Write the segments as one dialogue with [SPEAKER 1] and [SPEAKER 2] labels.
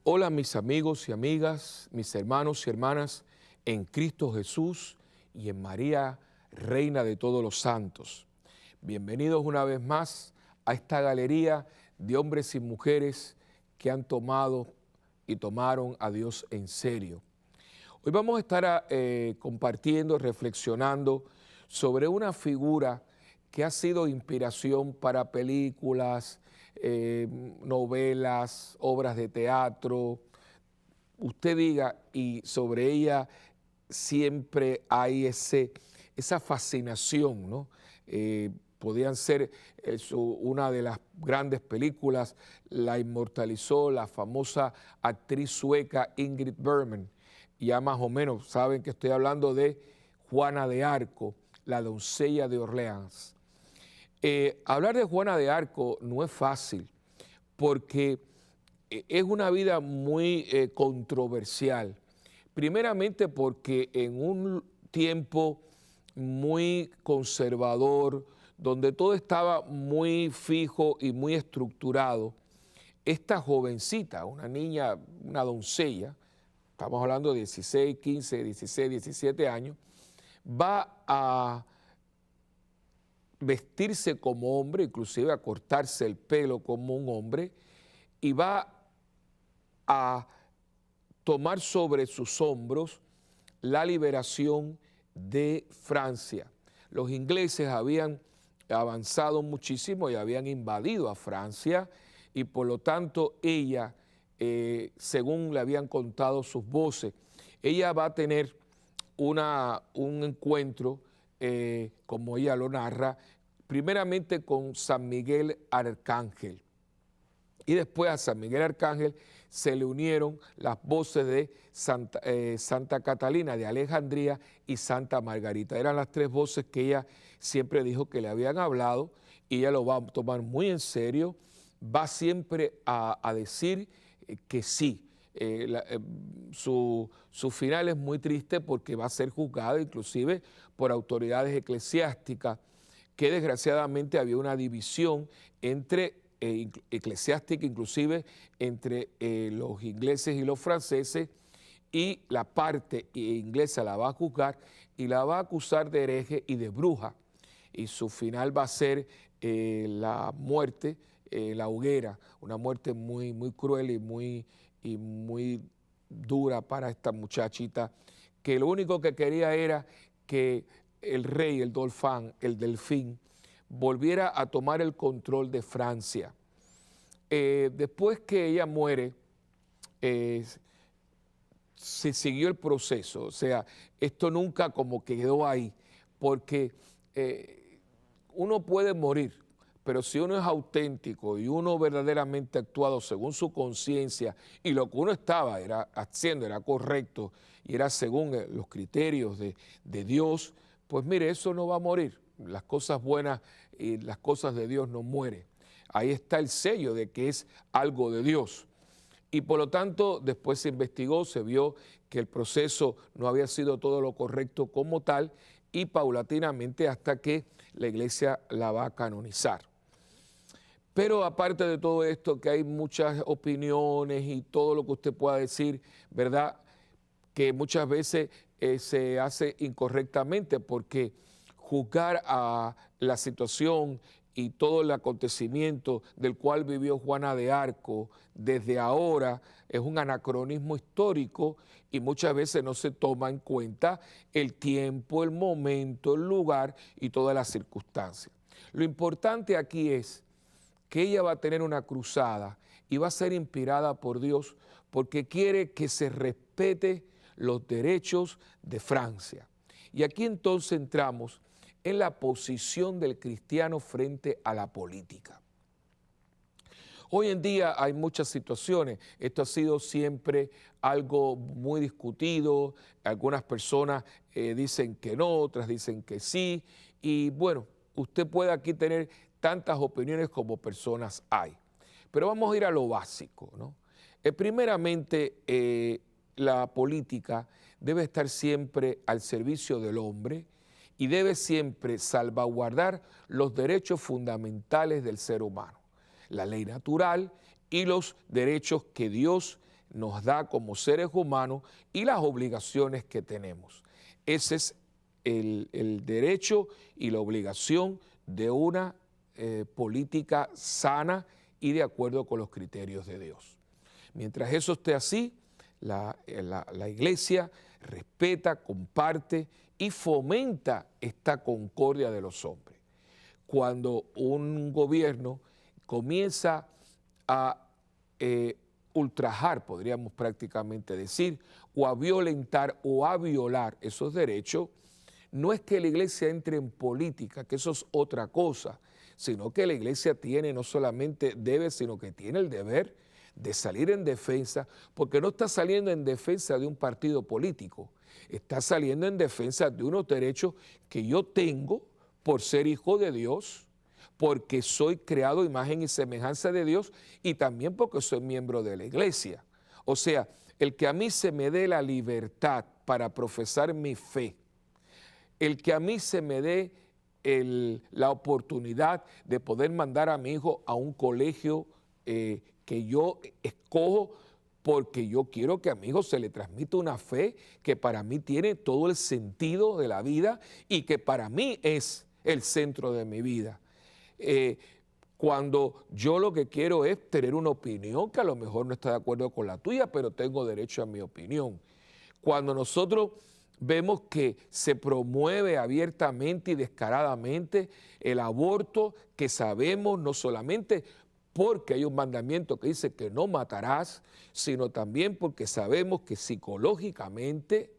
[SPEAKER 1] Hola mis amigos y amigas, mis hermanos y hermanas en Cristo Jesús y en María, Reina de todos los santos. Bienvenidos una vez más a esta galería de hombres y mujeres que han tomado y tomaron a Dios en serio. Hoy vamos a estar compartiendo, reflexionando sobre una figura que ha sido inspiración para películas, novelas, obras de teatro. Usted diga, y sobre ella siempre hay esa fascinación, ¿no? Podían ser una de las grandes películas, la inmortalizó la famosa actriz sueca Ingrid Bergman. Ya más o menos saben que estoy hablando de Juana de Arco, la doncella de Orleans. Hablar de Juana de Arco no es fácil porque es una vida muy controversial. Primeramente porque en un tiempo muy conservador, donde todo estaba muy fijo y muy estructurado, esta jovencita, una niña, una doncella, estamos hablando de 16, 15, 16, 17 años, va a vestirse como hombre, inclusive a cortarse el pelo como un hombre, y va a tomar sobre sus hombros la liberación de Francia. Los ingleses habían avanzado muchísimo y habían invadido a Francia y por lo tanto ella, según le habían contado sus voces, ella va a tener un encuentro, como ella lo narra, primeramente con San Miguel Arcángel. Y después a San Miguel Arcángel se le unieron las voces de Santa Catalina de Alejandría y Santa Margarita. Eran las tres voces que ella siempre dijo que le habían hablado y ella lo va a tomar muy en serio. Va siempre a decir que sí. Su final es muy triste porque va a ser juzgada inclusive por autoridades eclesiásticas, que desgraciadamente había una división entre eclesiástica, inclusive entre los ingleses y los franceses, y la parte inglesa la va a juzgar y la va a acusar de hereje y de bruja. Y su final va a ser la muerte, la hoguera, una muerte muy, muy cruel y muy dura para esta muchachita, que lo único que quería era que el rey, el delfín, volviera a tomar el control de Francia. Después que ella muere, se siguió el proceso, o sea, esto nunca como que quedó ahí, porque uno puede morir, pero si uno es auténtico y uno verdaderamente ha actuado según su conciencia y lo que uno estaba haciendo era correcto y era según los criterios de Dios, pues mire, eso no va a morir. Las cosas buenas y las cosas de Dios no mueren. Ahí está el sello de que es algo de Dios. Y por lo tanto, después se investigó, se vio que el proceso no había sido todo lo correcto como tal y paulatinamente hasta que la iglesia la va a canonizar. Pero aparte de todo esto, que hay muchas opiniones y todo lo que usted pueda decir, ¿verdad? Que muchas veces se hace incorrectamente porque juzgar a la situación y todo el acontecimiento del cual vivió Juana de Arco desde ahora es un anacronismo histórico y muchas veces no se toma en cuenta el tiempo, el momento, el lugar y todas las circunstancias. Lo importante aquí es que ella va a tener una cruzada y va a ser inspirada por Dios porque quiere que se respete los derechos de Francia. Y aquí entonces entramos en la posición del cristiano frente a la política. Hoy en día hay muchas situaciones, esto ha sido siempre algo muy discutido, algunas personas dicen que no, otras dicen que sí, y bueno, usted puede aquí tener tantas opiniones como personas hay. Pero vamos a ir a lo básico, ¿no? Primeramente, la política debe estar siempre al servicio del hombre y debe siempre salvaguardar los derechos fundamentales del ser humano, la ley natural y los derechos que Dios nos da como seres humanos y las obligaciones que tenemos. Ese es el derecho y la obligación de una política sana y de acuerdo con los criterios de Dios. Mientras eso esté así, la iglesia respeta, comparte y fomenta esta concordia de los hombres. Cuando un gobierno comienza a ultrajar, podríamos prácticamente decir, o a violentar o a violar esos derechos, no es que la iglesia entre en política, que eso es otra cosa, sino que la iglesia tiene, no solamente debe, sino que tiene el deber de salir en defensa, porque no está saliendo en defensa de un partido político, está saliendo en defensa de unos derechos que yo tengo por ser hijo de Dios, porque soy creado a imagen y semejanza de Dios y también porque soy miembro de la iglesia. O sea, el que a mí se me dé la libertad para profesar mi fe, el que a mí se me dé la oportunidad de poder mandar a mi hijo a un colegio que yo escojo porque yo quiero que a mi hijo se le transmita una fe que para mí tiene todo el sentido de la vida y que para mí es el centro de mi vida. Cuando yo lo que quiero es tener una opinión que a lo mejor no está de acuerdo con la tuya, pero tengo derecho a mi opinión. Cuando nosotros vemos que se promueve abiertamente y descaradamente el aborto, que sabemos no solamente porque hay un mandamiento que dice que no matarás, sino también porque sabemos que psicológicamente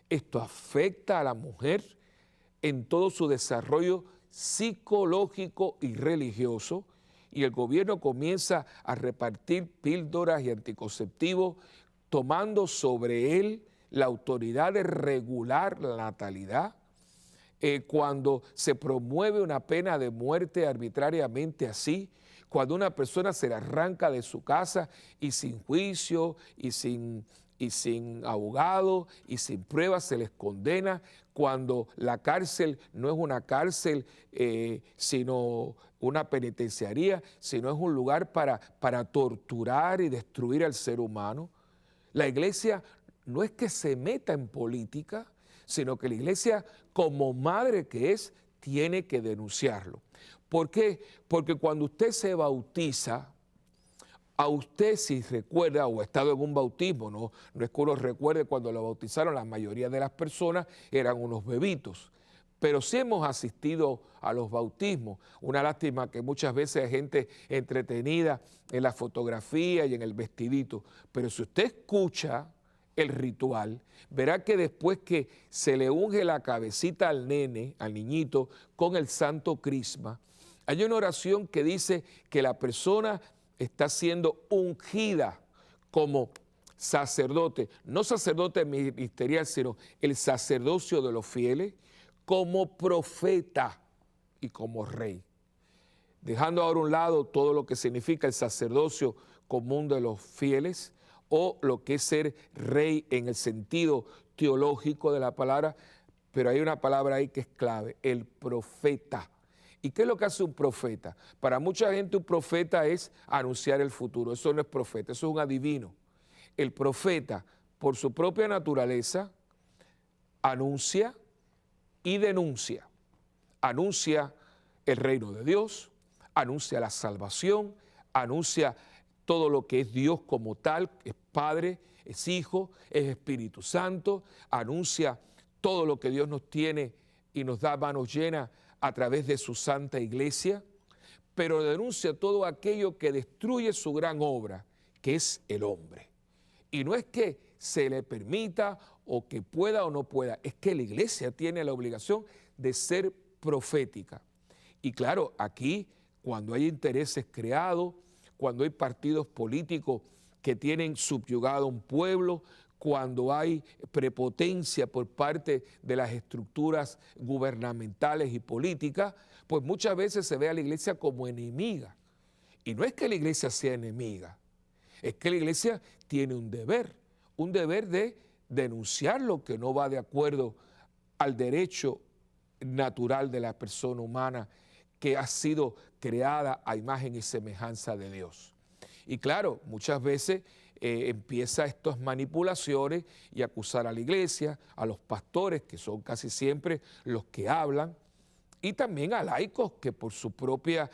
[SPEAKER 1] esto afecta a la mujer en todo su desarrollo psicológico y religioso, y el gobierno comienza a repartir píldoras y anticonceptivos, tomando sobre él la autoridad de regular la natalidad. Cuando se promueve una pena de muerte arbitrariamente así, cuando una persona se le arranca de su casa y sin juicio y sin abogado y sin pruebas se les condena, cuando la cárcel no es una cárcel sino una penitenciaría, sino es un lugar para torturar y destruir al ser humano. La iglesia no es que se meta en política, sino que la iglesia, como madre que es, tiene que denunciarlo. ¿Por qué? Porque cuando usted se bautiza, a usted, si recuerda o ha estado en un bautismo, no es que uno recuerde cuando lo bautizaron, la mayoría de las personas eran unos bebitos, pero sí hemos asistido a los bautismos. Una lástima que muchas veces hay gente entretenida en la fotografía y en el vestidito, pero si usted escucha el ritual, verá que después que se le unge la cabecita al nene, al niñito, con el santo crisma, hay una oración que dice que la persona está siendo ungida como sacerdote, no sacerdote ministerial, sino el sacerdocio de los fieles, como profeta y como rey. Dejando ahora a un lado todo lo que significa el sacerdocio común de los fieles o lo que es ser rey en el sentido teológico de la palabra, pero hay una palabra ahí que es clave, el profeta. ¿Y qué es lo que hace un profeta? Para mucha gente un profeta es anunciar el futuro. Eso no es profeta, eso es un adivino. El profeta, por su propia naturaleza, anuncia y denuncia. Anuncia el reino de Dios, anuncia la salvación, anuncia todo lo que es Dios como tal, es Padre, es Hijo, es Espíritu Santo, anuncia todo lo que Dios nos tiene y nos da manos llenas a través de su santa iglesia, pero denuncia todo aquello que destruye su gran obra, que es el hombre. Y no es que se le permita o que pueda o no pueda, es que la iglesia tiene la obligación de ser profética. Y claro, aquí cuando hay intereses creados, cuando hay partidos políticos que tienen subyugado a un pueblo, cuando hay prepotencia por parte de las estructuras gubernamentales y políticas, pues muchas veces se ve a la iglesia como enemiga. Y no es que la iglesia sea enemiga, es que la iglesia tiene un deber de denunciar lo que no va de acuerdo al derecho natural de la persona humana que ha sido creada a imagen y semejanza de Dios. Y claro, muchas veces empieza estas manipulaciones y acusar a la iglesia, a los pastores, que son casi siempre los que hablan, y también a laicos que por su propia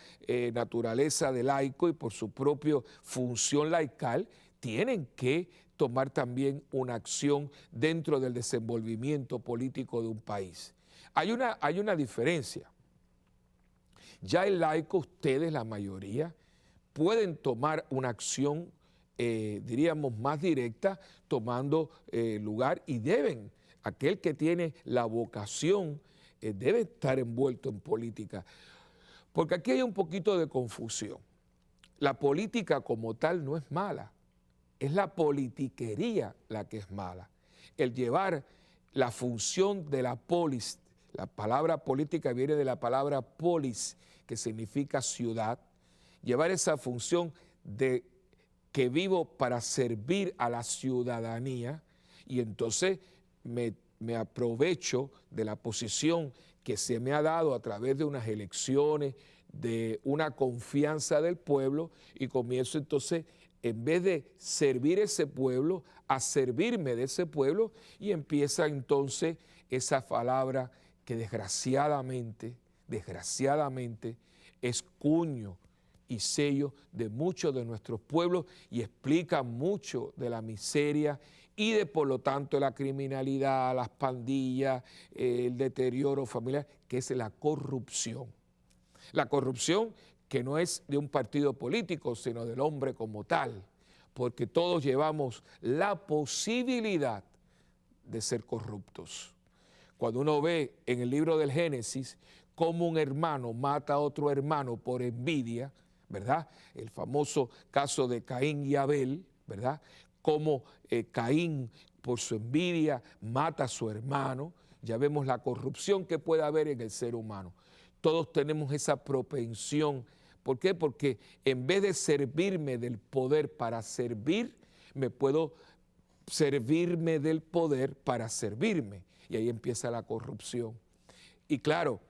[SPEAKER 1] naturaleza de laico y por su propia función laical tienen que tomar también una acción dentro del desenvolvimiento político de un país. Hay una diferencia. Ya el laico, ustedes, la mayoría, pueden tomar una acción, diríamos, más directa, tomando lugar y deben. Aquel que tiene la vocación debe estar envuelto en política. Porque aquí hay un poquito de confusión. La política como tal no es mala, es la politiquería la que es mala. El llevar la función de la polis, la palabra política viene de la palabra polis, que significa ciudad, llevar esa función de que vivo para servir a la ciudadanía y entonces me aprovecho de la posición que se me ha dado a través de unas elecciones, de una confianza del pueblo y comienzo entonces, en vez de servir ese pueblo, a servirme de ese pueblo y empieza entonces esa palabra que desgraciadamente es cuño y sello de muchos de nuestros pueblos y explica mucho de la miseria y de, por lo tanto, la criminalidad, las pandillas, el deterioro familiar, que es la corrupción. La corrupción que no es de un partido político, sino del hombre como tal, porque todos llevamos la posibilidad de ser corruptos. Cuando uno ve en el libro del Génesis cómo un hermano mata a otro hermano por envidia, ¿verdad? El famoso caso de Caín y Abel, ¿verdad? Cómo Caín por su envidia mata a su hermano, ya vemos la corrupción que puede haber en el ser humano. Todos tenemos esa propensión. ¿Por qué? Porque en vez de servirme del poder para servir, me puedo servirme del poder para servirme. Y ahí empieza la corrupción. Y claro,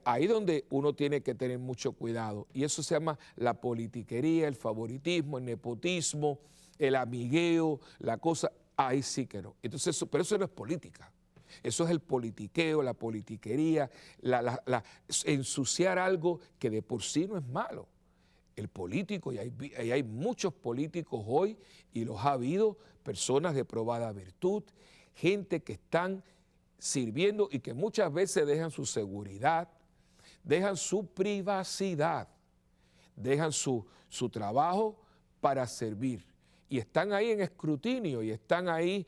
[SPEAKER 1] ahí donde uno tiene que tener mucho cuidado. Y eso se llama la politiquería, el favoritismo, el nepotismo, el amigueo, la cosa. Ahí sí que no. Entonces, pero eso no es política. Eso es el politiqueo, la politiquería, ensuciar algo que de por sí no es malo. El político, y hay muchos políticos hoy, y los ha habido, personas de probada virtud, gente que están sirviendo y que muchas veces dejan su seguridad, dejan su privacidad, dejan su trabajo para servir. Y están ahí en escrutinio y están ahí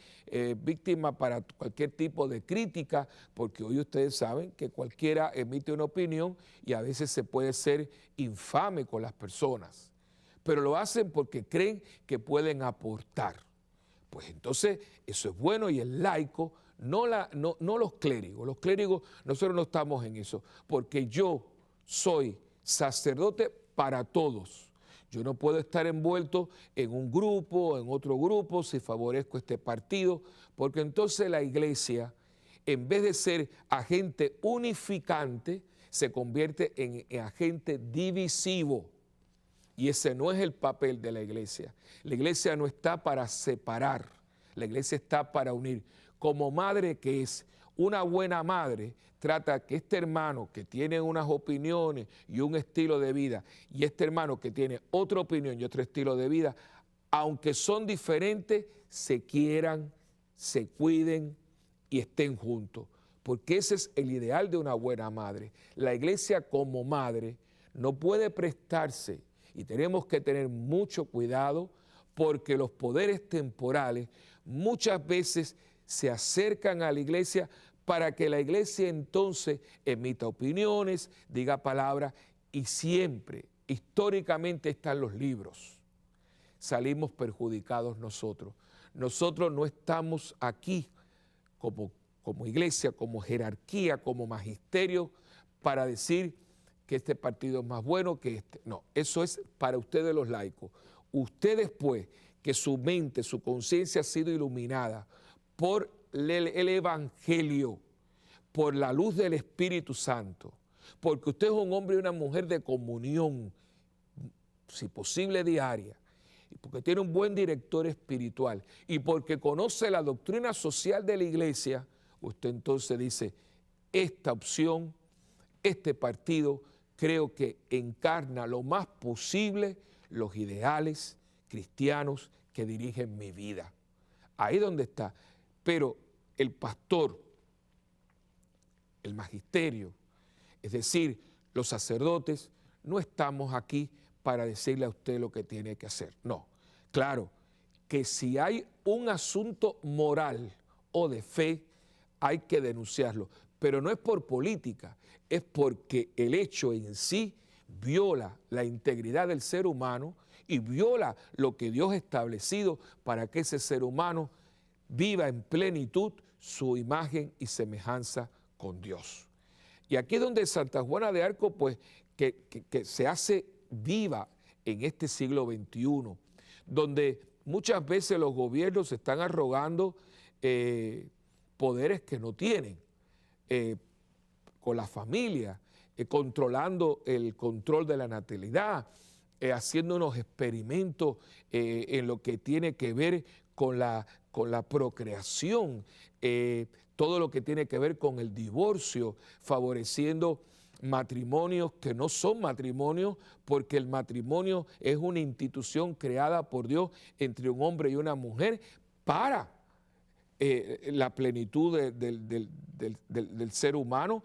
[SPEAKER 1] víctimas para cualquier tipo de crítica, porque hoy ustedes saben que cualquiera emite una opinión y a veces se puede ser infame con las personas, pero lo hacen porque creen que pueden aportar. Pues entonces eso es bueno y el laico, no los clérigos. Los clérigos, nosotros no estamos en eso, porque yo soy sacerdote para todos. Yo no puedo estar envuelto en un grupo o en otro grupo si favorezco este partido, porque entonces la iglesia, en vez de ser agente unificante, se convierte en agente divisivo. Y ese no es el papel de la iglesia. La iglesia no está para separar, la iglesia está para unir. Como madre que es, una buena madre trata que este hermano que tiene unas opiniones y un estilo de vida y este hermano que tiene otra opinión y otro estilo de vida, aunque son diferentes, se quieran, se cuiden y estén juntos. Porque ese es el ideal de una buena madre. La iglesia como madre no puede prestarse y tenemos que tener mucho cuidado porque los poderes temporales muchas veces se acercan a la iglesia para que la iglesia entonces emita opiniones, diga palabras y siempre, históricamente están los libros. Salimos perjudicados nosotros. Nosotros no estamos aquí como iglesia, como jerarquía, como magisterio para decir que este partido es más bueno que este. No, eso es para ustedes los laicos. Ustedes pues, que su mente, su conciencia ha sido iluminada por el Evangelio, por la luz del Espíritu Santo, porque usted es un hombre y una mujer de comunión, si posible diaria, y porque tiene un buen director espiritual y porque conoce la doctrina social de la iglesia, usted entonces dice, esta opción, este partido, creo que encarna lo más posible los ideales cristianos que dirigen mi vida. Ahí donde está. Pero el pastor, el magisterio, es decir, los sacerdotes, no estamos aquí para decirle a usted lo que tiene que hacer. No, claro, que si hay un asunto moral o de fe, hay que denunciarlo, pero no es por política, es porque el hecho en sí viola la integridad del ser humano y viola lo que Dios ha establecido para que ese ser humano viva en plenitud su imagen y semejanza con Dios. Y aquí es donde Santa Juana de Arco, pues, que se hace viva en este siglo XXI, donde muchas veces los gobiernos se están arrogando poderes que no tienen, con la familia, controlando el control de la natalidad, haciendo unos experimentos en lo que tiene que ver con la procreación, todo lo que tiene que ver con el divorcio, favoreciendo matrimonios que no son matrimonios, porque el matrimonio es una institución creada por Dios entre un hombre y una mujer para la plenitud del ser humano,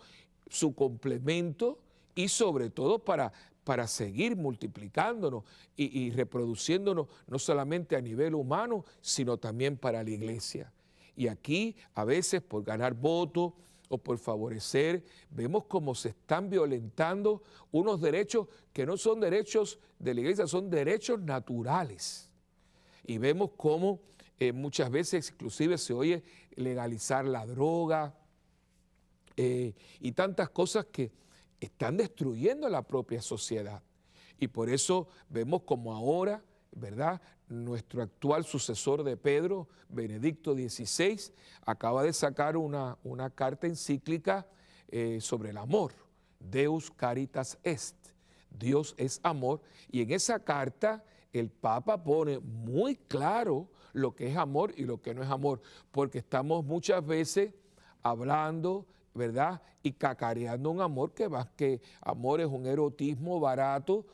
[SPEAKER 1] su complemento y sobre todo para seguir multiplicándonos y reproduciéndonos no solamente a nivel humano, sino también para la iglesia. Y aquí a veces por ganar votos o por favorecer, vemos cómo se están violentando unos derechos que no son derechos de la iglesia, son derechos naturales. Y vemos cómo muchas veces inclusive se oye legalizar la droga y tantas cosas que están destruyendo la propia sociedad. Y por eso vemos como ahora, ¿verdad?, nuestro actual sucesor de Pedro, Benedicto XVI, acaba de sacar una carta encíclica sobre el amor, Deus Caritas Est, Dios es amor, y en esa carta el Papa pone muy claro lo que es amor y lo que no es amor, porque estamos muchas veces hablando, ¿verdad?, y cacareando un amor que más que amor es un erotismo barato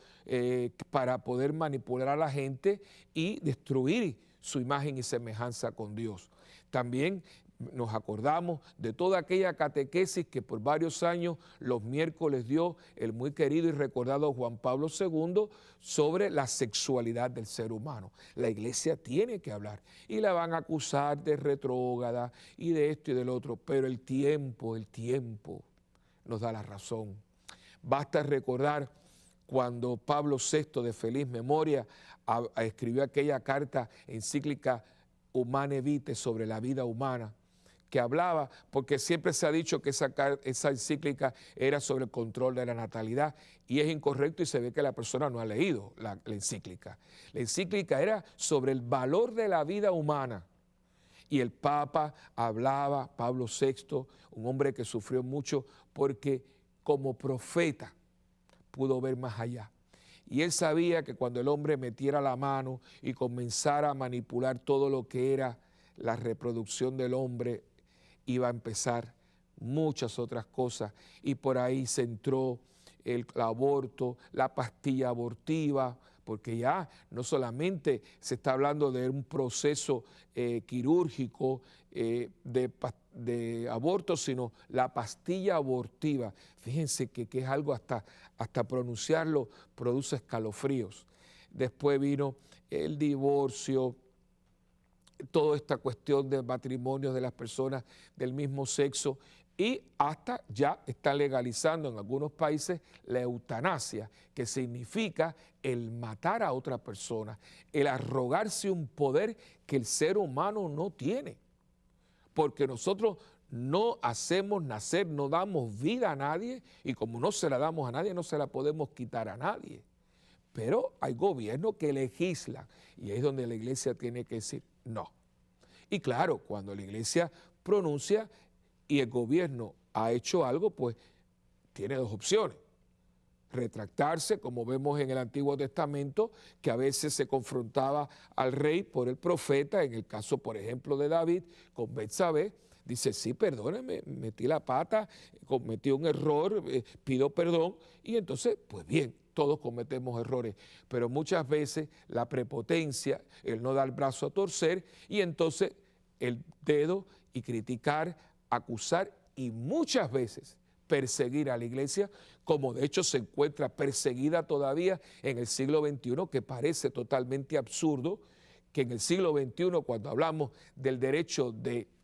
[SPEAKER 1] para poder manipular a la gente y destruir su imagen y semejanza con Dios. También nos acordamos de toda aquella catequesis que por varios años los miércoles dio el muy querido y recordado Juan Pablo II sobre la sexualidad del ser humano. La iglesia tiene que hablar y la van a acusar de retrógrada y de esto y del otro, pero el tiempo nos da la razón. Basta recordar cuando Pablo VI, de feliz memoria, escribió aquella carta encíclica Humane Vitae sobre la vida humana, que hablaba, porque siempre se ha dicho que esa encíclica era sobre el control de la natalidad, y es incorrecto y se ve que la persona no ha leído la encíclica. La encíclica era sobre el valor de la vida humana, y el Papa hablaba, Pablo VI, un hombre que sufrió mucho, porque como profeta pudo ver más allá. Y él sabía que cuando el hombre metiera la mano y comenzara a manipular todo lo que era la reproducción del hombre, iba a empezar muchas otras cosas. Y por ahí se entró el aborto, la pastilla abortiva, porque ya no solamente se está hablando de un proceso quirúrgico de aborto, sino la pastilla abortiva. Fíjense que es algo hasta pronunciarlo produce escalofríos. Después vino el divorcio, toda esta cuestión de matrimonios de las personas del mismo sexo, y hasta ya está legalizando en algunos países la eutanasia, que significa el matar a otra persona, el arrogarse un poder que el ser humano no tiene, porque nosotros no hacemos nacer, no damos vida a nadie, y como no se la damos a nadie, no se la podemos quitar a nadie. Pero hay gobiernos que legislan, y es donde la iglesia tiene que decir no. Y claro, cuando la iglesia pronuncia y el gobierno ha hecho algo, pues tiene dos opciones. retractarse, como vemos en el Antiguo Testamento, que a veces se confrontaba al rey por el profeta, en el caso, por ejemplo, de David con Betsabé. Dice, sí, perdóneme, metí la pata, cometí un error, pido perdón, y entonces, pues bien, todos cometemos errores, pero muchas veces la prepotencia, el no dar brazo a torcer, y entonces el dedo y criticar, acusar y muchas veces perseguir a la iglesia, como de hecho se encuentra perseguida todavía en el siglo XXI, que parece totalmente absurdo que en el siglo XXI, cuando hablamos del derecho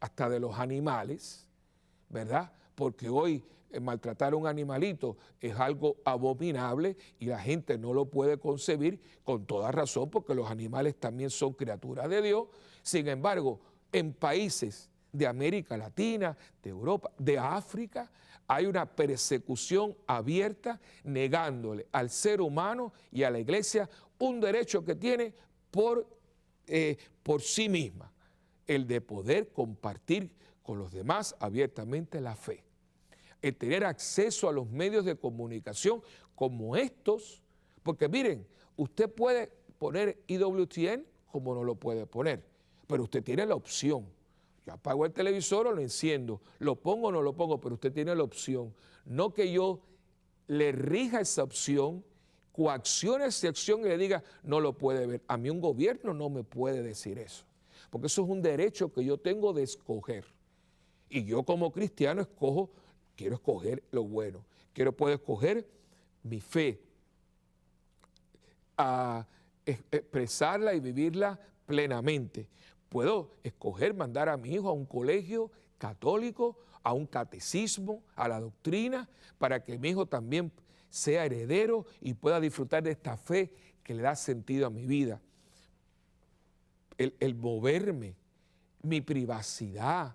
[SPEAKER 1] hasta de los animales, ¿verdad? Porque hoy maltratar a un animalito es algo abominable y la gente no lo puede concebir con toda razón, porque los animales también son criaturas de Dios. Sin embargo, en países de América Latina, de Europa, de África, hay una persecución abierta negándole al ser humano y a la iglesia un derecho que tiene por sí misma, el de poder compartir con los demás abiertamente la fe, el tener acceso a los medios de comunicación como estos, porque miren, usted puede poner EWTN como no lo puede poner, pero usted tiene la opción. Yo apago el televisor o lo enciendo, lo pongo o no lo pongo, pero usted tiene la opción. No que yo le rija esa opción, coaccione esa acción y le diga, no lo puede ver. A mí un gobierno no me puede decir eso, porque eso es un derecho que yo tengo de escoger. Y yo como cristiano quiero escoger lo bueno, puedo escoger mi fe, a expresarla y vivirla plenamente. Puedo escoger mandar a mi hijo a un colegio católico, a un catecismo, a la doctrina, para que mi hijo también sea heredero y pueda disfrutar de esta fe que le da sentido a mi vida. El moverme, mi privacidad,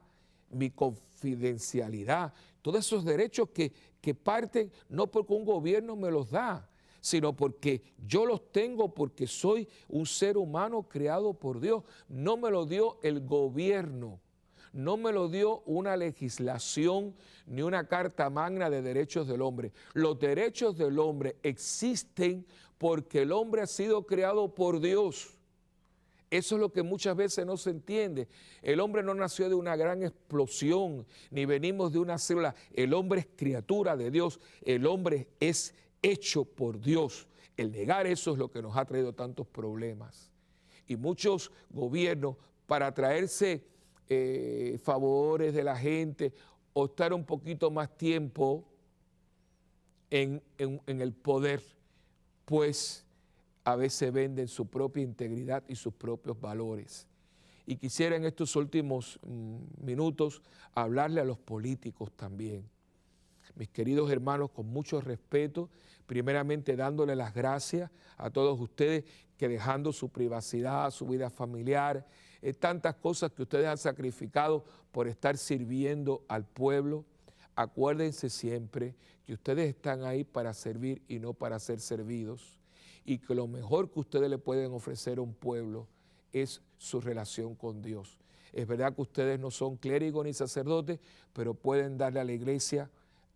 [SPEAKER 1] mi confidencialidad, todos esos derechos que parten no porque un gobierno me los da, sino porque yo los tengo porque soy un ser humano creado por Dios. No me lo dio el gobierno, no me lo dio una legislación ni una carta magna de derechos del hombre. Los derechos del hombre existen porque el hombre ha sido creado por Dios. Eso es lo que muchas veces no se entiende. El hombre no nació de una gran explosión, ni venimos de una célula. El hombre es criatura de Dios, el hombre es hecho por Dios. El negar eso es lo que nos ha traído tantos problemas. Y muchos gobiernos, para traerse favores de la gente o estar un poquito más tiempo en el poder, pues a veces venden su propia integridad y sus propios valores. Y quisiera en estos últimos minutos hablarle a los políticos también. Mis queridos hermanos, con mucho respeto, primeramente dándole las gracias a todos ustedes que dejando su privacidad, su vida familiar, tantas cosas que ustedes han sacrificado por estar sirviendo al pueblo. Acuérdense siempre que ustedes están ahí para servir y no para ser servidos, y que lo mejor que ustedes le pueden ofrecer a un pueblo es su relación con Dios. Es verdad que ustedes no son clérigos ni sacerdotes, pero pueden darle a la iglesia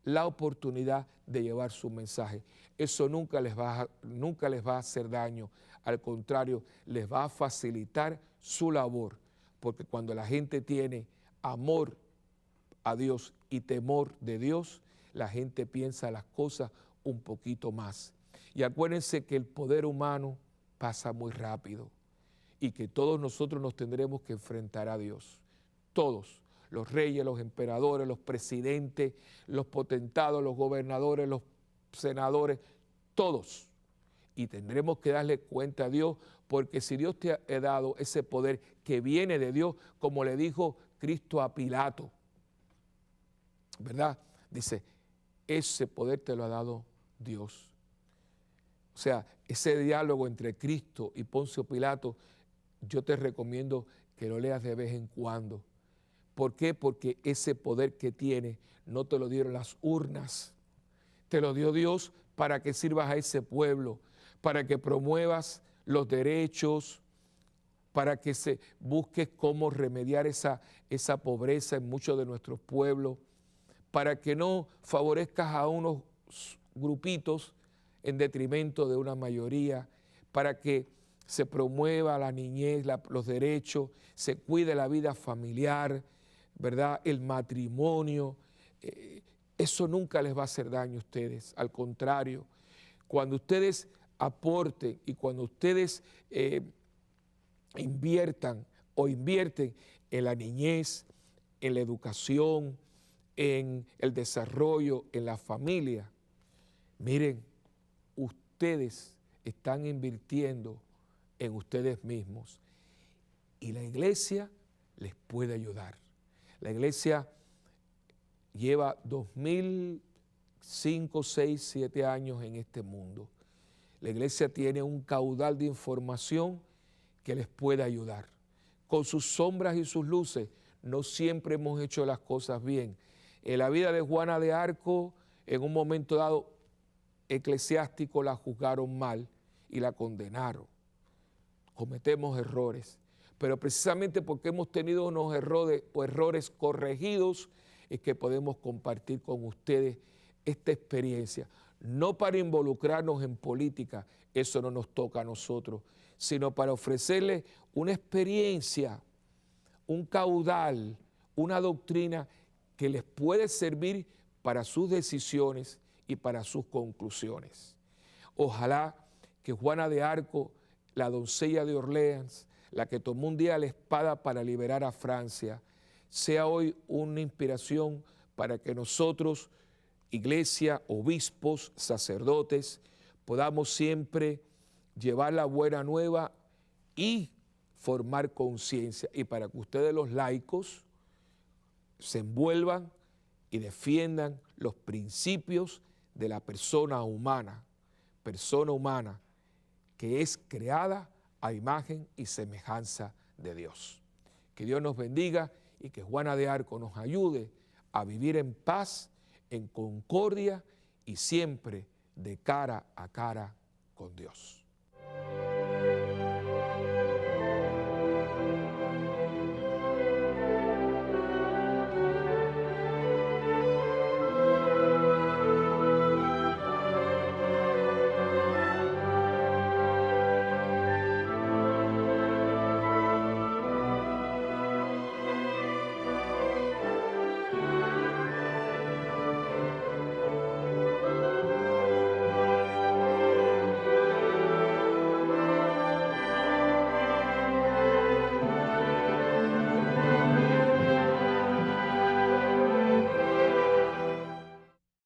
[SPEAKER 1] la oportunidad de llevar su mensaje. Eso nunca les va a hacer daño, al contrario, les va a facilitar su labor, porque cuando la gente tiene amor a Dios y temor de Dios, la gente piensa las cosas un poquito más. Y acuérdense que el poder humano pasa muy rápido y que todos nosotros nos tendremos que enfrentar a Dios. Todos, los reyes, los emperadores, los presidentes, los potentados, los gobernadores, los senadores, todos. Y tendremos que darle cuenta a Dios, porque si Dios te ha dado ese poder que viene de Dios, como le dijo Cristo a Pilato, ¿verdad? Dice, ese poder te lo ha dado Dios. O sea, ese diálogo entre Cristo y Poncio Pilato, yo te recomiendo que lo leas de vez en cuando. ¿Por qué? Porque ese poder que tiene no te lo dieron las urnas, te lo dio Dios para que sirvas a ese pueblo, para que promuevas los derechos, para que busques cómo remediar esa pobreza en muchos de nuestros pueblos, para que no favorezcas a unos grupitos en detrimento de una mayoría, para que se promueva la niñez, los derechos, se cuide la vida familiar, ¿verdad? El matrimonio. Eso nunca les va a hacer daño a ustedes. Al contrario, cuando ustedes aporten y cuando ustedes inviertan en la niñez, en la educación, en el desarrollo, en la familia, miren, ustedes están invirtiendo en ustedes mismos y la iglesia les puede ayudar. La iglesia lleva 2005, 6, 7 años en este mundo. La iglesia tiene un caudal de información que les puede ayudar. Con sus sombras y sus luces, no siempre hemos hecho las cosas bien. En la vida de Juana de Arco, en un momento dado, eclesiásticos la juzgaron mal y la condenaron. Cometemos errores, pero precisamente porque hemos tenido unos errores corregidos, es que podemos compartir con ustedes esta experiencia. No para involucrarnos en política, eso no nos toca a nosotros, sino para ofrecerles una experiencia, un caudal, una doctrina que les puede servir para sus decisiones y para sus conclusiones. Ojalá que Juana de Arco, la doncella de Orleans, la que tomó un día la espada para liberar a Francia, sea hoy una inspiración para que nosotros, iglesia, obispos, sacerdotes, podamos siempre llevar la buena nueva y formar conciencia, y para que ustedes los laicos se envuelvan y defiendan los principios de la persona humana que es creada a imagen y semejanza de Dios. Que Dios nos bendiga y que Juana de Arco nos ayude a vivir en paz, en concordia y siempre de cara a cara con Dios.